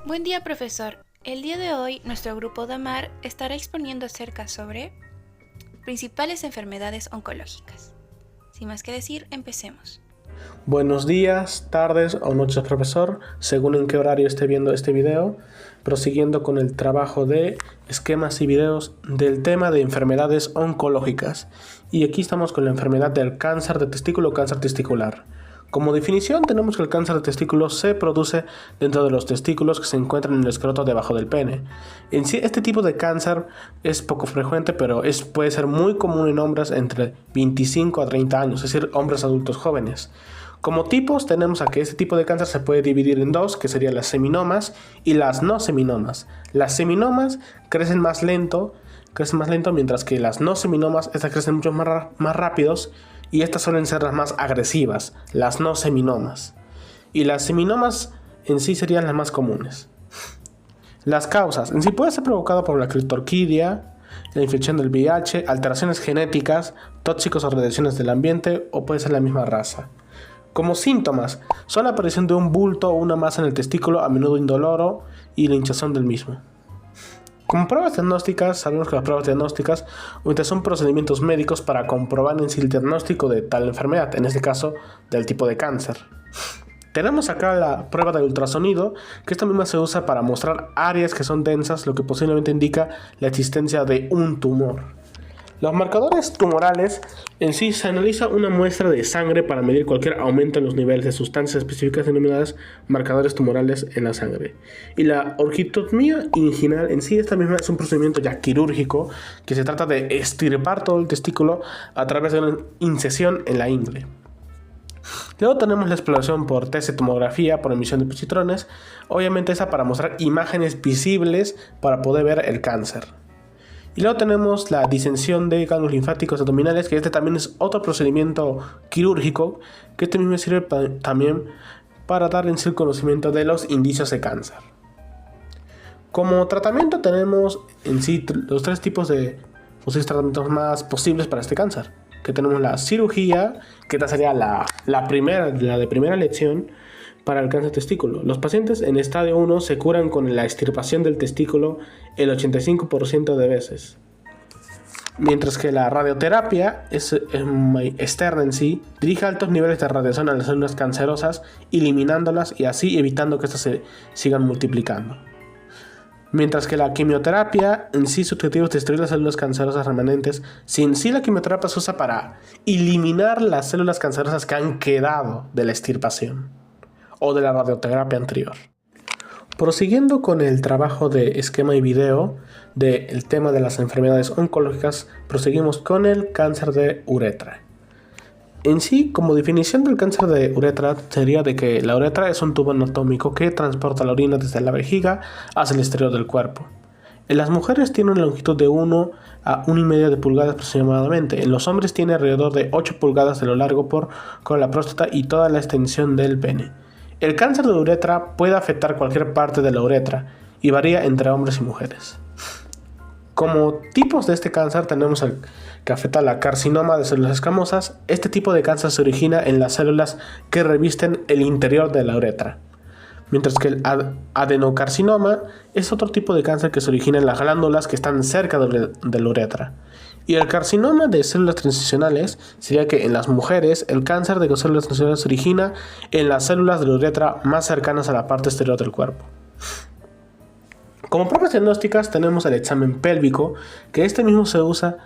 Buen día, profesor. El día de hoy, nuestro grupo DAMAR estará exponiendo acerca sobre principales enfermedades oncológicas. Sin más que decir, empecemos. Buenos días, tardes o noches, profesor, según en qué horario esté viendo este video, prosiguiendo con el trabajo de esquemas y videos del tema de enfermedades oncológicas. Y aquí estamos con la enfermedad del cáncer de testículo o cáncer testicular. Como definición tenemos que el cáncer de testículo se produce dentro de los testículos que se encuentran en el escroto debajo del pene. En sí, este tipo de cáncer es poco frecuente, pero puede ser muy común en hombres entre 25 a 30 años, es decir, hombres adultos jóvenes. Como tipos tenemos a que este tipo de cáncer se puede dividir en dos, que serían las seminomas y las no seminomas. Las seminomas crecen más lento, mientras que las no seminomas, estas crecen mucho más rápidos, y estas suelen ser las más agresivas, las no seminomas. Y las seminomas en sí serían las más comunes. Las causas en sí puede ser provocado por la criptorquidia, la infección del VIH, alteraciones genéticas, tóxicos o radiaciones del ambiente, o puede ser la misma raza. Como síntomas, son la aparición de un bulto o una masa en el testículo, a menudo indoloro, y la hinchazón del mismo. Como pruebas diagnósticas, sabemos que las pruebas diagnósticas son procedimientos médicos para comprobar en sí el diagnóstico de tal enfermedad, en este caso del tipo de cáncer. Tenemos acá la prueba del ultrasonido, que esta misma se usa para mostrar áreas que son densas, lo que posiblemente indica la existencia de un tumor. Los marcadores tumorales en sí se analiza una muestra de sangre para medir cualquier aumento en los niveles de sustancias específicas denominadas marcadores tumorales en la sangre. Y la orquiectomía inguinal en sí, esta misma es un procedimiento ya quirúrgico que se trata de extirpar todo el testículo a través de una incisión en la ingle. Luego tenemos la exploración por test de tomografía por emisión de positrones, obviamente esa para mostrar imágenes visibles para poder ver el cáncer. Y luego tenemos la disensión de ganglios linfáticos abdominales, que este también es otro procedimiento quirúrgico, que este mismo sirve también para dar en sí el conocimiento de los indicios de cáncer. Como tratamiento tenemos en sí los tres tipos de tratamientos más posibles para este cáncer, que tenemos la cirugía, que esta sería la de primera elección para el cáncer de testículo. Los pacientes en estadio 1 se curan con la extirpación del testículo el 85% de veces. Mientras que la radioterapia es externa en sí, dirige altos niveles de radiación a las células cancerosas, eliminándolas y así evitando que estas se sigan multiplicando. Mientras que la quimioterapia en sí su objetivo es destruir las células cancerosas remanentes. Si en sí la quimioterapia se usa para eliminar las células cancerosas que han quedado de la extirpación o de la radioterapia anterior. Prosiguiendo con el trabajo de esquema y video del tema de las enfermedades oncológicas, proseguimos con el cáncer de uretra. En sí, como definición del cáncer de uretra sería de que la uretra es un tubo anatómico que transporta la orina desde la vejiga hacia el exterior del cuerpo. En las mujeres tiene una longitud de 1 a 1,5 de pulgadas aproximadamente. En los hombres tiene alrededor de 8 pulgadas de lo largo con la próstata y toda la extensión del pene. El cáncer de uretra puede afectar cualquier parte de la uretra y varía entre hombres y mujeres. Como tipos de este cáncer tenemos el que afecta la carcinoma de células escamosas. Este tipo de cáncer se origina en las células que revisten el interior de la uretra. Mientras que el adenocarcinoma es otro tipo de cáncer que se origina en las glándulas que están cerca de la uretra. Y el carcinoma de células transicionales sería que en las mujeres el cáncer de células transicionales se origina en las células de la uretra más cercanas a la parte exterior del cuerpo. Como pruebas diagnósticas tenemos el examen pélvico, que este mismo se usa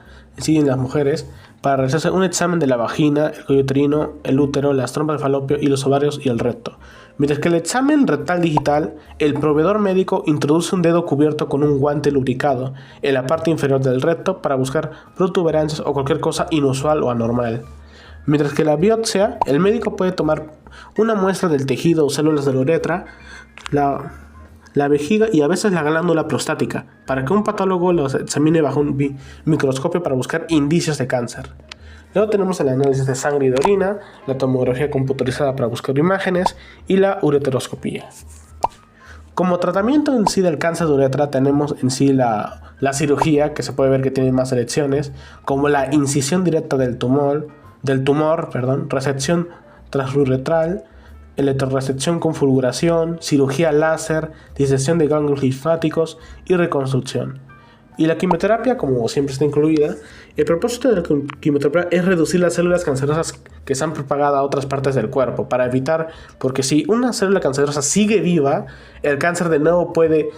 en las mujeres para realizarse un examen de la vagina, el cuello uterino, el útero, las trompas de falopio y los ovarios y el recto. Mientras que el examen rectal digital, el proveedor médico introduce un dedo cubierto con un guante lubricado en la parte inferior del recto para buscar protuberancias o cualquier cosa inusual o anormal. Mientras que la biopsia, el médico puede tomar una muestra del tejido o células de la uretra, la vejiga y a veces la glándula prostática, para que un patólogo los examine bajo un microscopio para buscar indicios de cáncer. Luego tenemos el análisis de sangre y de orina, la tomografía computarizada para buscar imágenes y la ureteroscopía. Como tratamiento en sí del cáncer de uretra tenemos en sí la cirugía, que se puede ver que tiene más elecciones, como la incisión directa del tumor, resección transuretral, electrorecepción con fulguración, cirugía láser, disección de ganglios linfáticos y reconstrucción. Y la quimioterapia, como siempre está incluida, el propósito de la quimioterapia es reducir las células cancerosas que se han propagado a otras partes del cuerpo, para evitar, porque si una célula cancerosa sigue viva, el cáncer de nuevo puede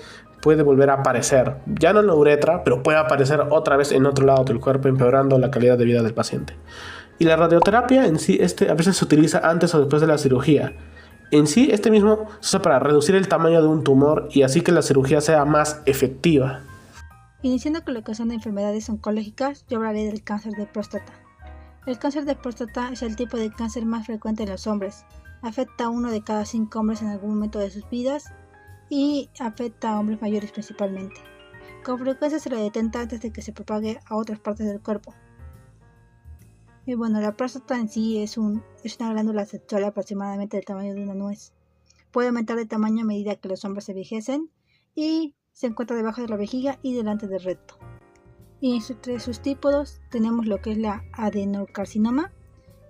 volver a aparecer, ya no en la uretra, pero puede aparecer otra vez en otro lado del cuerpo, empeorando la calidad de vida del paciente. Y la radioterapia en sí, a veces se utiliza antes o después de la cirugía. En sí, mismo se usa para reducir el tamaño de un tumor y así que la cirugía sea más efectiva. Iniciando con lo que son enfermedades oncológicas, yo hablaré del cáncer de próstata. El cáncer de próstata es el tipo de cáncer más frecuente en los hombres. Afecta a 1 de cada 5 hombres en algún momento de sus vidas y afecta a hombres mayores principalmente. Con frecuencia se lo detecta antes de que se propague a otras partes del cuerpo. Y bueno, la próstata en sí es una glándula sexual aproximadamente del tamaño de una nuez. Puede aumentar de tamaño a medida que los hombres se envejecen y se encuentra debajo de la vejiga y delante del recto. Y entre sus tipos tenemos lo que es la adenocarcinoma.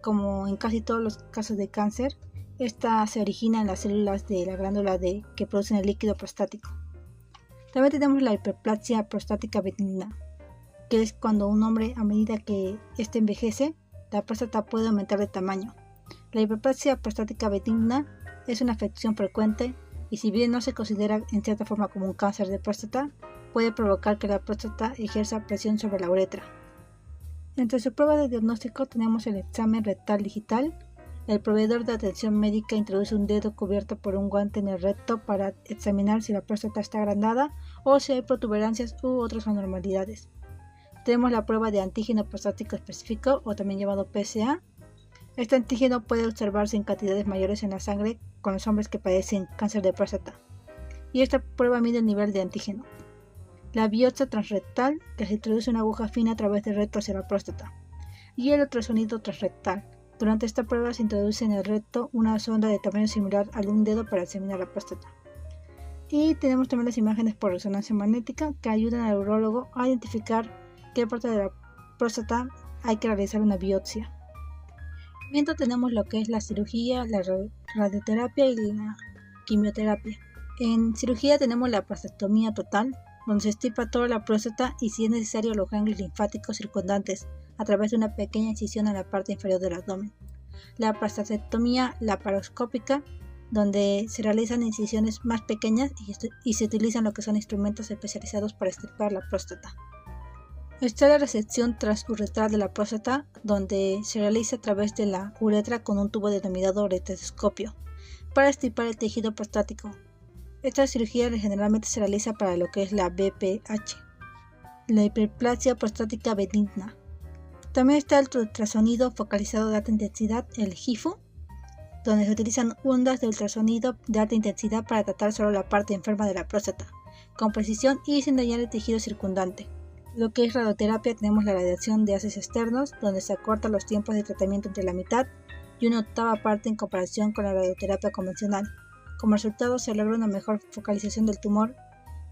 Como en casi todos los casos de cáncer, esta se origina en las células de la glándula que producen el líquido prostático. También tenemos la hiperplasia prostática benigna, que es cuando un hombre, a medida que éste envejece, la próstata puede aumentar de tamaño. La hiperplasia prostática benigna es una afección frecuente y si bien no se considera en cierta forma como un cáncer de próstata, puede provocar que la próstata ejerza presión sobre la uretra. Entre sus pruebas de diagnóstico tenemos el examen rectal digital. El proveedor de atención médica introduce un dedo cubierto por un guante en el recto para examinar si la próstata está agrandada o si hay protuberancias u otras anormalidades. Tenemos la prueba de antígeno prostático específico, o también llamado PSA. Este antígeno puede observarse en cantidades mayores en la sangre con los hombres que padecen cáncer de próstata. Y esta prueba mide el nivel de antígeno. La biopsia transrectal, que se introduce una aguja fina a través del recto hacia la próstata. Y el ultrasonido transrectal. Durante esta prueba se introduce en el recto una sonda de tamaño similar al de un dedo para examinar la próstata. Y tenemos también las imágenes por resonancia magnética que ayudan al urólogo a identificar qué parte de la próstata hay que realizar una biopsia. Mientras tenemos lo que es la cirugía, la radioterapia y la quimioterapia. En cirugía tenemos la prostatectomía total, donde se extirpa toda la próstata y si es necesario los ganglios linfáticos circundantes a través de una pequeña incisión en la parte inferior del abdomen. La prostatectomía laparoscópica, donde se realizan incisiones más pequeñas y se utilizan lo que son instrumentos especializados para extirpar la próstata. Está la resección transuretral de la próstata, donde se realiza a través de la uretra con un tubo denominado ureteroscopio para extirpar el tejido prostático. Esta cirugía generalmente se realiza para lo que es la BPH, la hiperplasia prostática benigna. También está el ultrasonido focalizado de alta intensidad, el HIFU, donde se utilizan ondas de ultrasonido de alta intensidad para tratar solo la parte enferma de la próstata, con precisión y sin dañar el tejido circundante. Lo que es radioterapia tenemos la radiación de haces externos, donde se acortan los tiempos de tratamiento entre la mitad y una octava parte en comparación con la radioterapia convencional. Como resultado se logra una mejor focalización del tumor,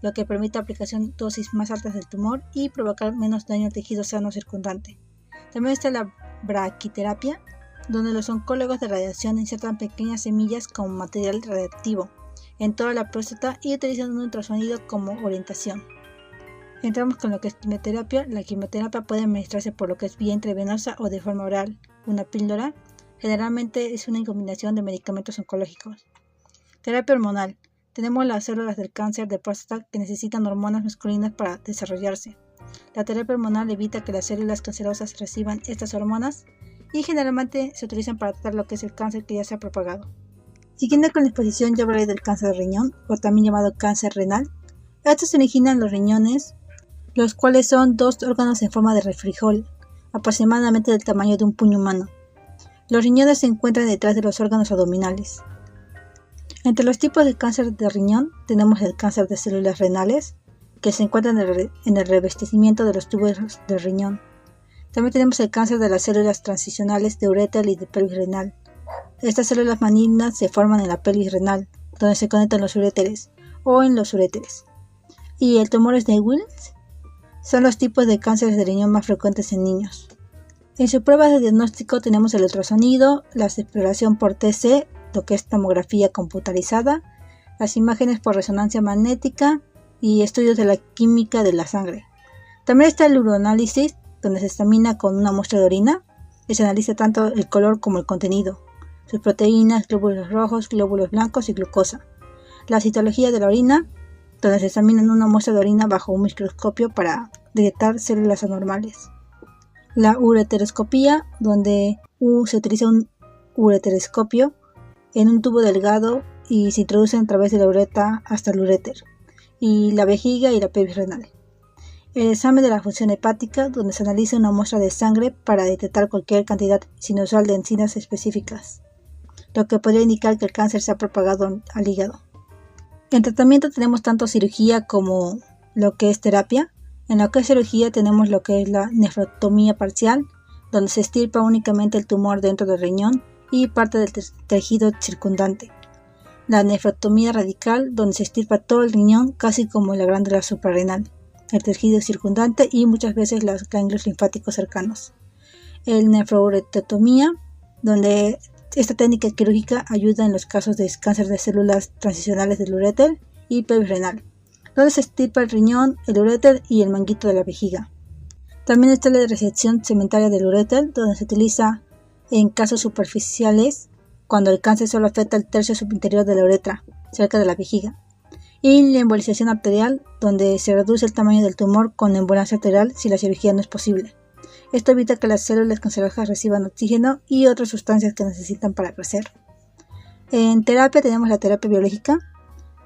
lo que permite aplicación dosis más altas del tumor y provocar menos daño al tejido sano circundante. También está la braquiterapia, donde los oncólogos de radiación insertan pequeñas semillas con material radiactivo en toda la próstata y utilizan un ultrasonido como orientación. Entramos con lo que es quimioterapia. La quimioterapia puede administrarse por lo que es vía intravenosa o de forma oral, una píldora. Generalmente es una combinación de medicamentos oncológicos. Terapia hormonal. Tenemos las células del cáncer de próstata que necesitan hormonas masculinas para desarrollarse. La terapia hormonal evita que las células cancerosas reciban estas hormonas y generalmente se utilizan para tratar lo que es el cáncer que ya se ha propagado. Siguiendo con la exposición, yo hablaré del cáncer de riñón, o también llamado cáncer renal. Estos se originan en los riñones, los cuales son 2 órganos en forma de refrijol, aproximadamente del tamaño de un puño humano. Los riñones se encuentran detrás de los órganos abdominales. Entre los tipos de cáncer de riñón tenemos el cáncer de células renales, que se encuentran en el revestimiento de los tubos del riñón. También tenemos el cáncer de las células transicionales de ureter y de pelvis renal. Estas células malignas se forman en la pelvis renal, donde se conectan los uréteres o en los uréteres. Y el tumores de Wilms son los tipos de cánceres de riñón más frecuentes en niños. En sus pruebas de diagnóstico tenemos el ultrasonido, la exploración por TC lo que es tomografía computarizada, las imágenes por resonancia magnética y estudios de la química de la sangre. También está el uroanálisis, donde se examina con una muestra de orina y se analiza tanto el color como el contenido, sus proteínas, glóbulos rojos, glóbulos blancos y glucosa. La citología de la orina, donde se examina una muestra de orina bajo un microscopio para detectar células anormales. La ureteroscopía, donde se utiliza un ureteroscopio en un tubo delgado y se introduce a través de la uretra hasta el uréter, y la vejiga y la pelvis renal. El examen de la función hepática, donde se analiza una muestra de sangre para detectar cualquier cantidad inusual de enzimas específicas, lo que podría indicar que el cáncer se ha propagado al hígado. En tratamiento tenemos tanto cirugía como lo que es terapia. En lo que es cirugía tenemos lo que es la nefrectomía parcial, donde se extirpa únicamente el tumor dentro del riñón y parte del tejido circundante. La nefrectomía radical, donde se extirpa todo el riñón, casi como la glándula suprarrenal, el tejido circundante y muchas veces los ganglios linfáticos cercanos. El nefroureterectomía, donde esta técnica quirúrgica ayuda en los casos de cáncer de células transicionales del uréter y pelvis renal, donde se extirpa el riñón, el uréter y el manguito de la vejiga. También está la resección segmentaria del uréter, donde se utiliza en casos superficiales cuando el cáncer solo afecta el tercio superinterior de la uretra, cerca de la vejiga. Y la embolización arterial, donde se reduce el tamaño del tumor con embolancia arterial si la cirugía no es posible. Esto evita que las células cancerosas reciban oxígeno y otras sustancias que necesitan para crecer. En terapia tenemos la terapia biológica,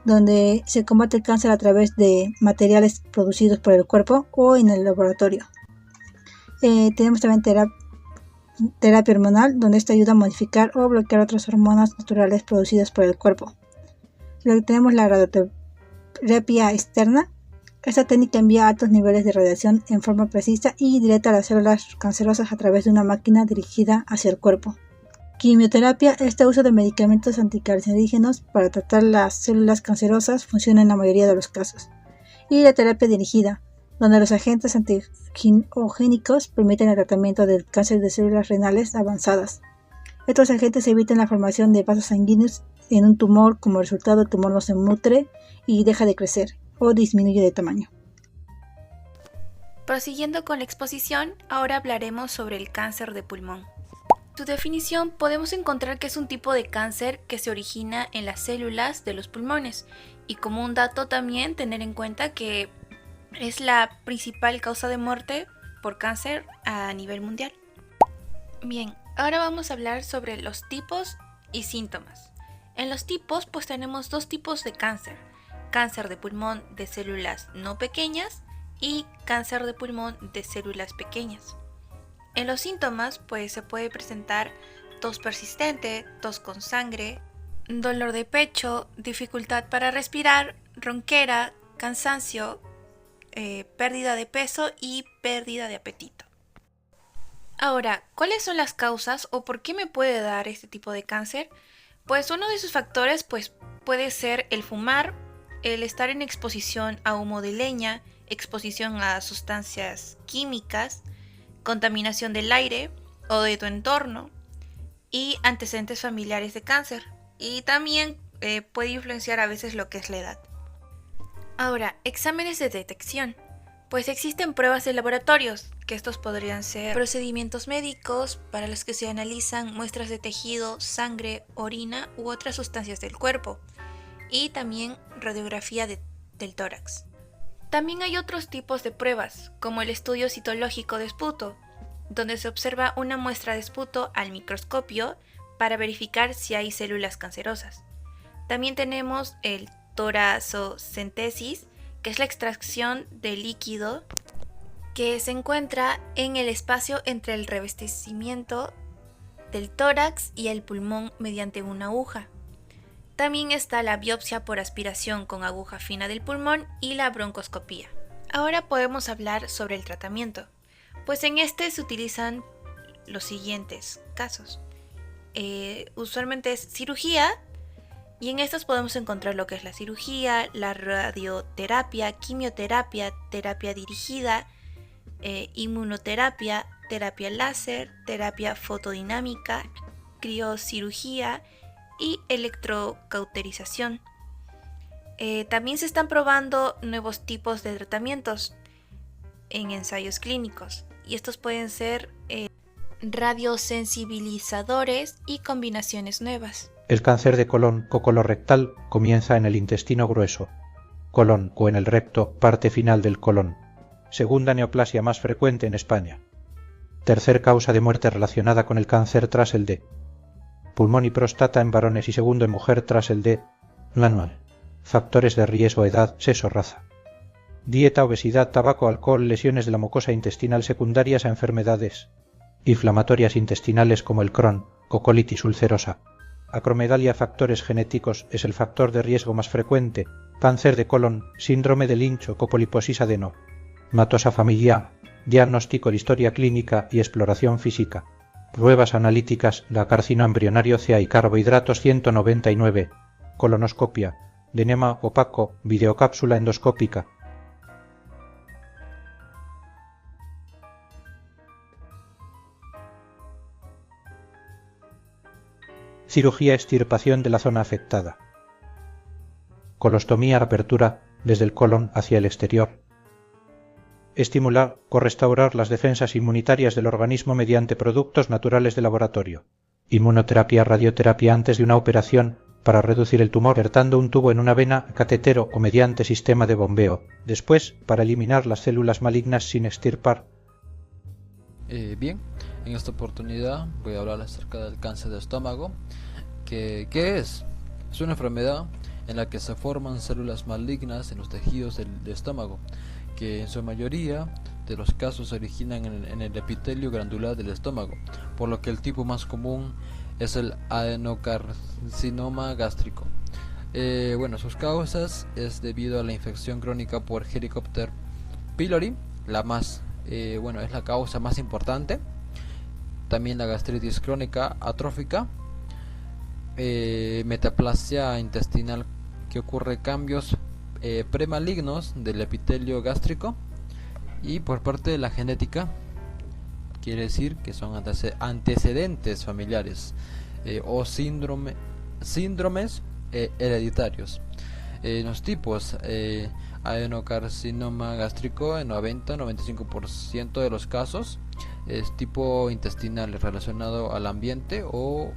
donde se combate el cáncer a través de materiales producidos por el cuerpo o en el laboratorio. Tenemos también terapia hormonal, donde esta ayuda a modificar o bloquear otras hormonas naturales producidas por el cuerpo. Luego tenemos la radioterapia externa. Esta técnica envía altos niveles de radiación en forma precisa y directa a las células cancerosas a través de una máquina dirigida hacia el cuerpo. Quimioterapia. Este uso de medicamentos anticancerígenos para tratar las células cancerosas funciona en la mayoría de los casos. Y la terapia dirigida, donde los agentes antigiogénicos permiten el tratamiento del cáncer de células renales avanzadas. Estos agentes evitan la formación de vasos sanguíneos en un tumor. Como resultado, el tumor no se nutre y deja de crecer o disminuye de tamaño. Prosiguiendo con la exposición, ahora hablaremos sobre el cáncer de pulmón. Su definición podemos encontrar que es un tipo de cáncer que se origina en las células de los pulmones, y como un dato también tener en cuenta que es la principal causa de muerte por cáncer a nivel mundial. Bien, ahora vamos a hablar sobre los tipos y síntomas. En los tipos pues tenemos dos tipos de cáncer: cáncer de pulmón de células no pequeñas y cáncer de pulmón de células pequeñas. En los síntomas pues se puede presentar tos persistente, tos con sangre, dolor de pecho, dificultad para respirar, ronquera, cansancio, pérdida de peso y pérdida de apetito. Ahora, ¿cuáles son las causas o por qué me puede dar este tipo de cáncer? Pues uno de sus factores pues puede ser el fumar, el estar en exposición a humo de leña, exposición a sustancias químicas, contaminación del aire o de tu entorno y antecedentes familiares de cáncer. Y también puede influenciar a veces lo que es la edad. Ahora, exámenes de detección. Pues existen pruebas de laboratorios, que estos podrían ser procedimientos médicos para los que se analizan muestras de tejido, sangre, orina u otras sustancias del cuerpo, y también radiografía del tórax. También hay otros tipos de pruebas, como el estudio citológico de esputo, donde se observa una muestra de esputo al microscopio para verificar si hay células cancerosas. También tenemos el torazocentesis, que es la extracción de líquido que se encuentra en el espacio entre el revestimiento del tórax y el pulmón mediante una aguja. También está la biopsia por aspiración con aguja fina del pulmón y la broncoscopía. Ahora podemos hablar sobre el tratamiento, pues en este se utilizan los siguientes casos. Usualmente es cirugía, y en estos podemos encontrar lo que es la cirugía, la radioterapia, quimioterapia, terapia dirigida, inmunoterapia, terapia láser, terapia fotodinámica, criocirugía y electrocauterización. También se están probando nuevos tipos de tratamientos en ensayos clínicos, y estos pueden ser radiosensibilizadores y combinaciones nuevas. El cáncer de colon o colorectal comienza en el intestino grueso, colon o en el recto, parte final del colon. Segunda neoplasia más frecuente en España. Tercer causa de muerte relacionada con el cáncer tras el D. Pulmón y próstata en varones y segundo en mujer tras el D. Manual. Factores de riesgo: edad, sexo, raza. Dieta, obesidad, tabaco, alcohol, lesiones de la mucosa intestinal secundarias a enfermedades inflamatorias intestinales como el Crohn o colitis ulcerosa. Acromegalia. Factores genéticos: es el factor de riesgo más frecuente. Cáncer de colon, síndrome de Lynch o copoliposis adeno. Matosa familiar. Diagnóstico de historia clínica y exploración física. Pruebas analíticas: la carcino embrionario CA y carbohidratos 199. Colonoscopia. De enema opaco, videocápsula endoscópica. Cirugía: extirpación de la zona afectada. Colostomía: apertura desde el colon hacia el exterior. Estimular o restaurar las defensas inmunitarias del organismo mediante productos naturales de laboratorio. Inmunoterapia, radioterapia antes de una operación para reducir el tumor, insertando un tubo en una vena, catetero o mediante sistema de bombeo. Después, para eliminar las células malignas sin extirpar. Bien, en esta oportunidad voy a hablar acerca del cáncer de estómago. ¿Qué es? Es una enfermedad en la que se forman células malignas en los tejidos del estómago, que en su mayoría de los casos se originan en el epitelio glandular del estómago, por lo que el tipo más común es el adenocarcinoma gástrico. Sus causas es debido a la infección crónica por Helicobacter pylori, es la causa más importante. También la gastritis crónica atrófica, metaplasia intestinal, que ocurre cambios premalignos del epitelio gástrico, y por parte de la genética, quiere decir que son antecedentes familiares o síndromes hereditarios. Los tipos: adenocarcinoma gástrico en 90-95% de los casos es tipo intestinal relacionado al ambiente o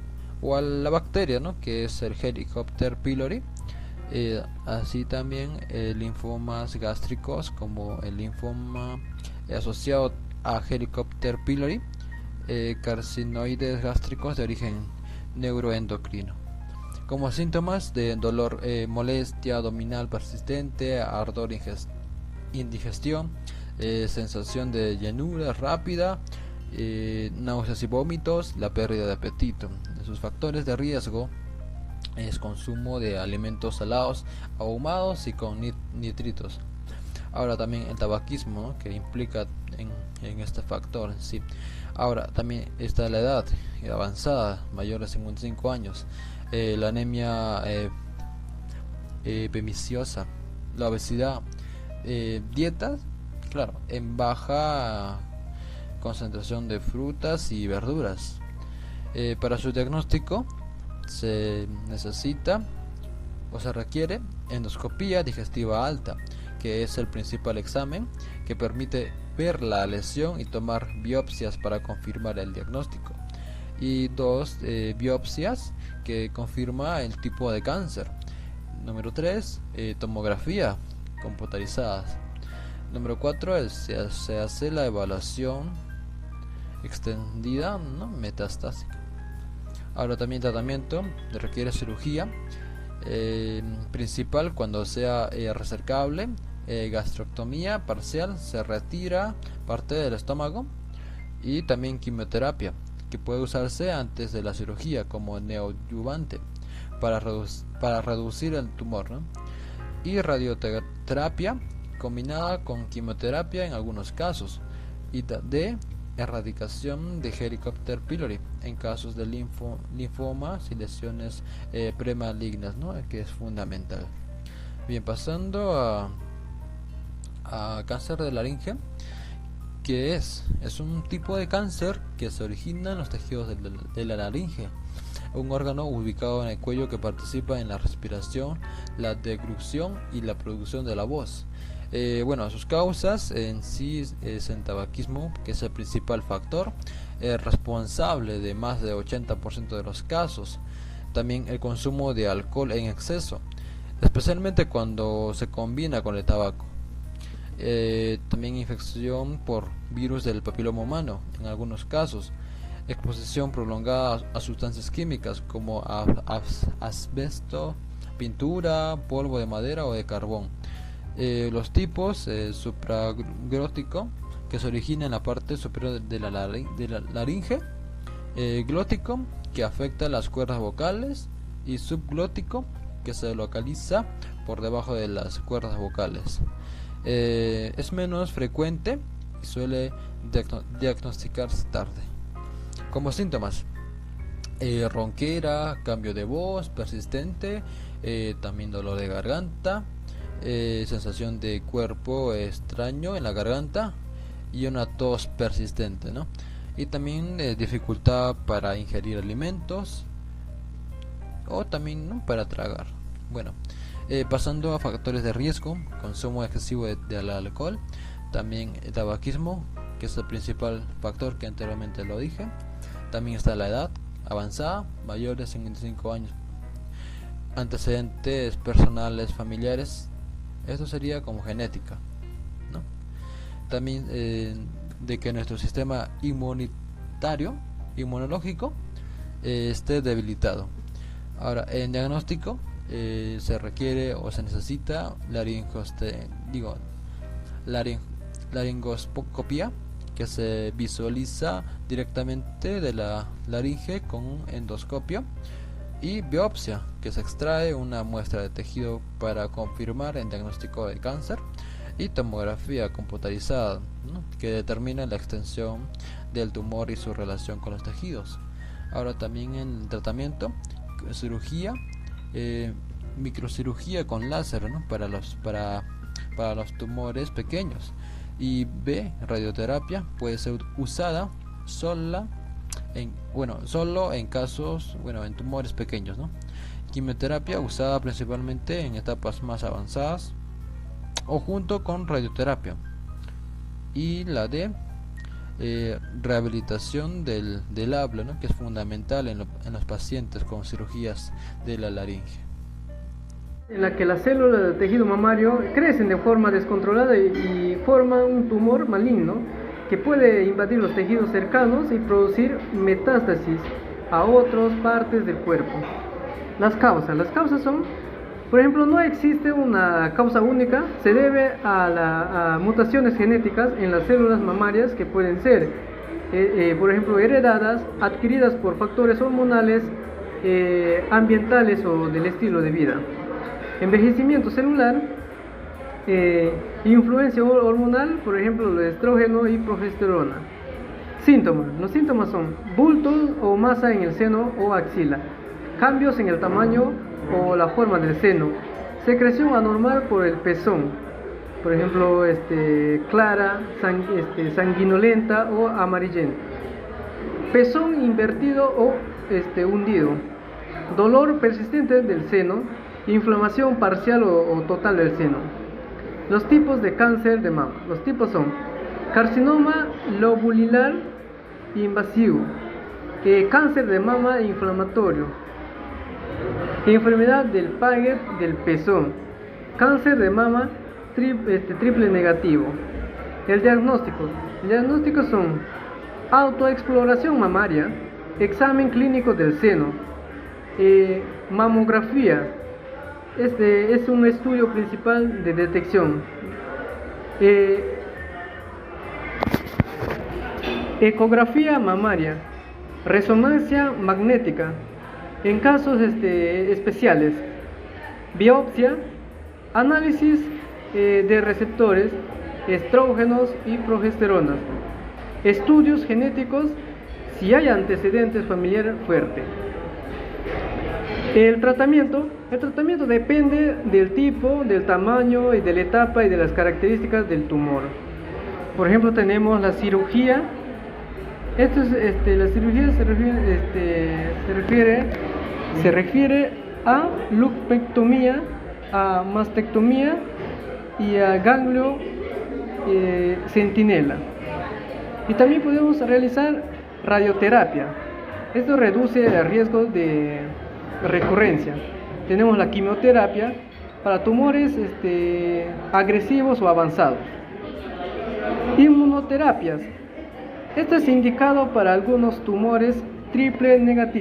a la bacteria, ¿no?, que es el Helicobacter pylori. Así también linfomas gástricos como el linfoma asociado a Helicobacter pylori, carcinoides gástricos de origen neuroendocrino. Como síntomas de dolor, molestia abdominal persistente, ardor, indigestión, sensación de llenura rápida, náuseas y vómitos, la pérdida de apetito. Sus factores de riesgo es consumo de alimentos salados, ahumados y con nitritos. Ahora también el tabaquismo, ¿no?, que implica en este factor, sí. Ahora también está la edad avanzada, mayor de 55 años, la anemia perniciosa, la obesidad, dietas, claro, en baja concentración de frutas y verduras. Para su diagnóstico se necesita o se requiere endoscopía digestiva alta, que es el principal examen que permite ver la lesión y tomar biopsias para confirmar el diagnóstico, y 2 biopsias que confirma el tipo de cáncer. Número 3, tomografía computarizada. Número 4, se hace la evaluación extendida, ¿no?, metastásica. Ahora también tratamiento requiere cirugía principal cuando sea resecable, gastroctomía parcial, se retira parte del estómago, y también quimioterapia, que puede usarse antes de la cirugía como neoadyuvante para reducir el tumor, ¿no?, y radioterapia combinada con quimioterapia en algunos casos, y de erradicación de Helicobacter pylori en casos de linfomas y lesiones premalignas, ¿no?, que es fundamental. Bien, pasando a cáncer de laringe, que es un tipo de cáncer que se origina en los tejidos de la laringe. un órgano ubicado en el cuello que participa en la respiración, la deglución y la producción de la voz. Sus causas en sí es el tabaquismo, que es el principal factor responsable de más de 80% de los casos. También el consumo de alcohol en exceso, especialmente cuando se combina con el tabaco. También infección por virus del papiloma humano en algunos casos. Exposición prolongada a sustancias químicas como asbesto, pintura, polvo de madera o de carbón. Los tipos supraglótico, que se origina en la parte superior de la laringe, glótico, que afecta las cuerdas vocales, y subglótico, que se localiza por debajo de las cuerdas vocales. Es menos frecuente y suele diagnosticarse tarde. Como síntomas: ronquera, cambio de voz persistente, también dolor de garganta, sensación de cuerpo extraño en la garganta y una tos persistente, ¿no? Y también dificultad para ingerir alimentos o también, ¿no?, para tragar. Pasando a factores de riesgo: consumo excesivo del alcohol, también el tabaquismo, que es el principal factor que anteriormente lo dije. También está la edad avanzada, mayores de 55 años, antecedentes personales familiares. Esto sería como genética, ¿no? También de que nuestro sistema inmunológico esté debilitado. Ahora, en diagnóstico se requiere o se necesita laringoscopia, que se visualiza directamente de la laringe con un endoscopio, y biopsia, que se extrae una muestra de tejido para confirmar el diagnóstico de cáncer, y tomografía computarizada, ¿no?, que determina la extensión del tumor y su relación con los tejidos. Ahora, también en el tratamiento: cirugía, microcirugía con láser, ¿no?, para los tumores pequeños, y radioterapia puede ser usada solo en casos, en tumores pequeños, ¿no? Quimioterapia usada principalmente en etapas más avanzadas o junto con radioterapia. Y la de rehabilitación del habla, ¿no?, que es fundamental en los pacientes con cirugías de la laringe. En la que las células del tejido mamario crecen de forma descontrolada y forman un tumor maligno que puede invadir los tejidos cercanos y producir metástasis a otras partes del cuerpo. Las causas son, por ejemplo, no existe una causa única. Se debe a mutaciones genéticas en las células mamarias, que pueden ser, por ejemplo, heredadas, adquiridas por factores hormonales, ambientales o del estilo de vida. Envejecimiento celular, influencia hormonal, por ejemplo, el estrógeno y progesterona. Síntomas: los síntomas son bultos o masa en el seno o axila, cambios en el tamaño o la forma del seno, secreción anormal por el pezón, por ejemplo, clara, sanguinolenta o amarillenta, pezón invertido o hundido, dolor persistente del seno, inflamación parcial o total del seno. Los tipos de cáncer de mama: los tipos son carcinoma lobular invasivo, cáncer de mama inflamatorio, enfermedad del Paget del pezón, cáncer de mama triple negativo. El diagnóstico son autoexploración mamaria, examen clínico del seno, mamografía. Este es un estudio principal de detección. Ecografía mamaria, resonancia magnética en casos especiales, biopsia, análisis de receptores, estrógenos y progesteronas, estudios genéticos si hay antecedentes familiares fuertes. El tratamiento depende del tipo, del tamaño y de la etapa y de las características del tumor. Por ejemplo, tenemos la cirugía La cirugía se refiere a lumpectomía, a mastectomía y a ganglio centinela. Y también podemos realizar radioterapia. Esto reduce el riesgo de recurrencia. Tenemos la quimioterapia para tumores agresivos o avanzados. Inmunoterapias. Esto es indicado para algunos tumores triple negativos.